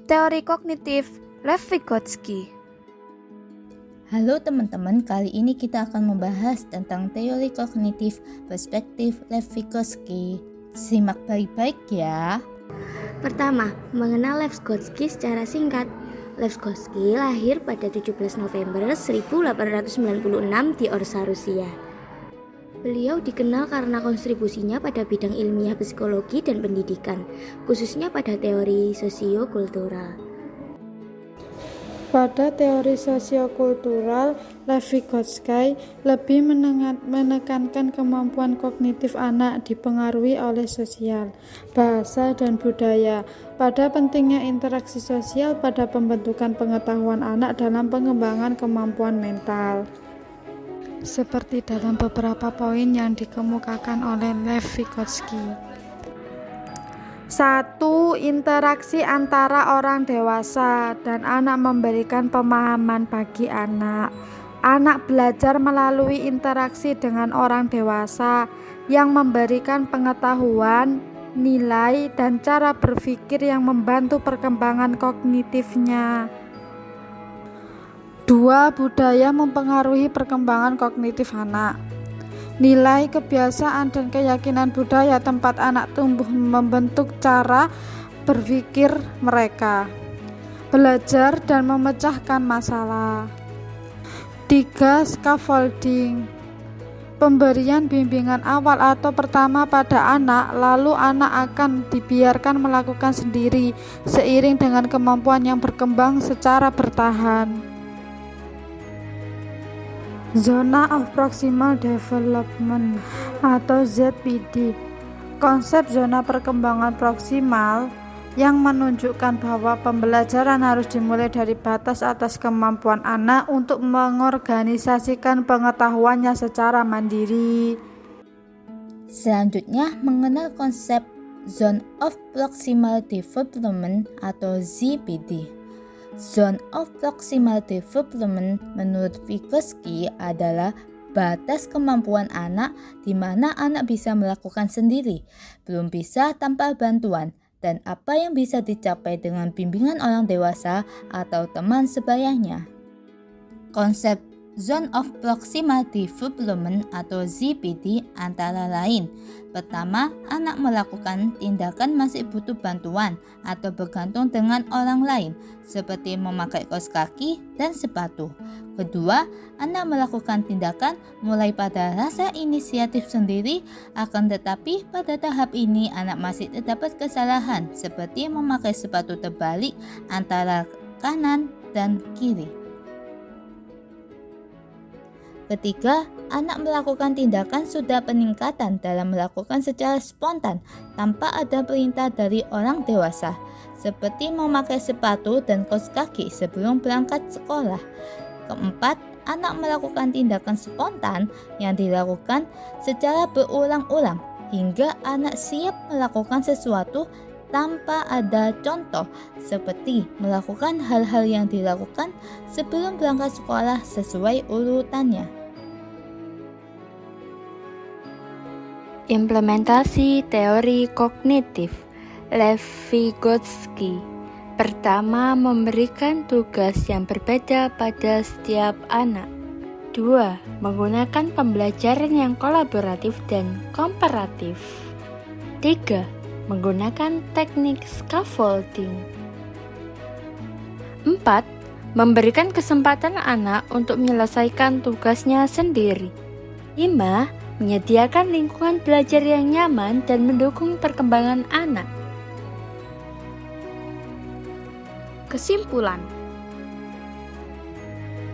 Teori kognitif Lev Vygotsky. Halo teman-teman, kali ini kita akan membahas tentang teori kognitif perspektif Lev Vygotsky. Simak baik-baik ya. Pertama, mengenal Lev Vygotsky secara singkat. Lev Vygotsky lahir pada 17 November 1896 di Orsa, Rusia. Beliau dikenal karena kontribusinya pada bidang ilmiah psikologi dan pendidikan, khususnya pada teori sosiokultural. Pada teori sosiokultural, Lev Vygotsky lebih menekankan kemampuan kognitif anak dipengaruhi oleh sosial, bahasa, dan budaya, pada pentingnya interaksi sosial pada pembentukan pengetahuan anak dalam pengembangan kemampuan mental. Seperti dalam beberapa poin yang dikemukakan oleh Lev Vygotsky. 1. Interaksi antara orang dewasa dan anak memberikan pemahaman bagi anak. Anak belajar melalui interaksi dengan orang dewasa yang memberikan pengetahuan, nilai, dan cara berpikir yang membantu perkembangan kognitifnya. 2. Budaya mempengaruhi perkembangan kognitif anak. Nilai, kebiasaan, dan keyakinan budaya tempat anak tumbuh membentuk cara berpikir mereka, belajar, dan memecahkan masalah. 3. Scaffolding. Pemberian bimbingan awal atau pertama pada anak, lalu anak akan dibiarkan melakukan sendiri seiring dengan kemampuan yang berkembang secara bertahan. Zona of Proximal Development atau ZPD. Konsep zona perkembangan proksimal yang menunjukkan bahwa pembelajaran harus dimulai dari batas atas kemampuan anak untuk mengorganisasikan pengetahuannya secara mandiri. Selanjutnya, mengenal konsep Zone of Proximal Development atau ZPD. Zone of Proximal Development menurut Vygotsky adalah batas kemampuan anak di mana anak bisa melakukan sendiri, belum bisa tanpa bantuan, dan apa yang bisa dicapai dengan bimbingan orang dewasa atau teman sebayanya. Konsep Zone of Proximal Development atau ZPD antara lain: pertama, anak melakukan tindakan masih butuh bantuan atau bergantung dengan orang lain, seperti memakai kaos kaki dan sepatu. Kedua, anak melakukan tindakan mulai pada rasa inisiatif sendiri, akan tetapi pada tahap ini anak masih terdapat kesalahan, seperti memakai sepatu terbalik antara kanan dan kiri. Ketiga, anak melakukan tindakan sudah peningkatan dalam melakukan secara spontan tanpa ada perintah dari orang dewasa, seperti memakai sepatu dan kaos kaki sebelum berangkat sekolah. Keempat, anak melakukan tindakan spontan yang dilakukan secara berulang-ulang hingga anak siap melakukan sesuatu tanpa ada contoh, seperti melakukan hal-hal yang dilakukan sebelum berangkat sekolah sesuai urutannya. Implementasi teori kognitif Lev Vygotsky. Pertama, memberikan tugas yang berbeda pada setiap anak. 2. Menggunakan pembelajaran yang kolaboratif dan komparatif. 3. Menggunakan teknik scaffolding. 4. Memberikan kesempatan anak untuk menyelesaikan tugasnya sendiri. 5. Menyediakan lingkungan belajar yang nyaman dan mendukung perkembangan anak. Kesimpulan: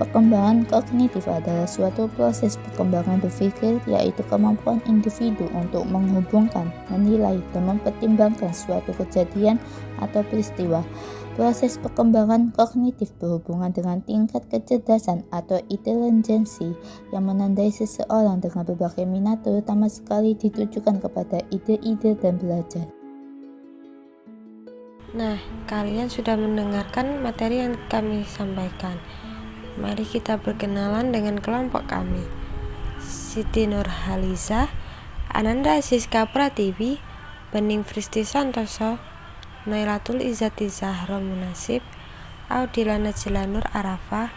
Perkembangan kognitif adalah suatu proses perkembangan berpikir, yaitu kemampuan individu untuk menghubungkan, menilai, dan mempertimbangkan suatu kejadian atau peristiwa. Proses perkembangan kognitif berhubungan dengan tingkat kecerdasan atau intelijensi yang menandai seseorang dengan berbagai minat, terutama sekali ditujukan kepada ide-ide dan belajar. Nah, kalian sudah mendengarkan materi yang kami sampaikan. Mari kita berkenalan dengan kelompok kami. Siti Nurhaliza, Ananda Siska Pratiwi, Bening Fristi Santoso, Nailatul Izzati Zahra Munasib, Audilana Jelanur Arafah,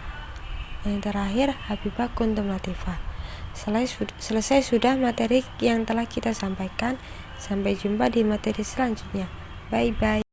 yang terakhir Habibah Kuntum Latifah. Selesai sudah materi yang telah kita sampaikan. Sampai jumpa di materi selanjutnya. Bye bye.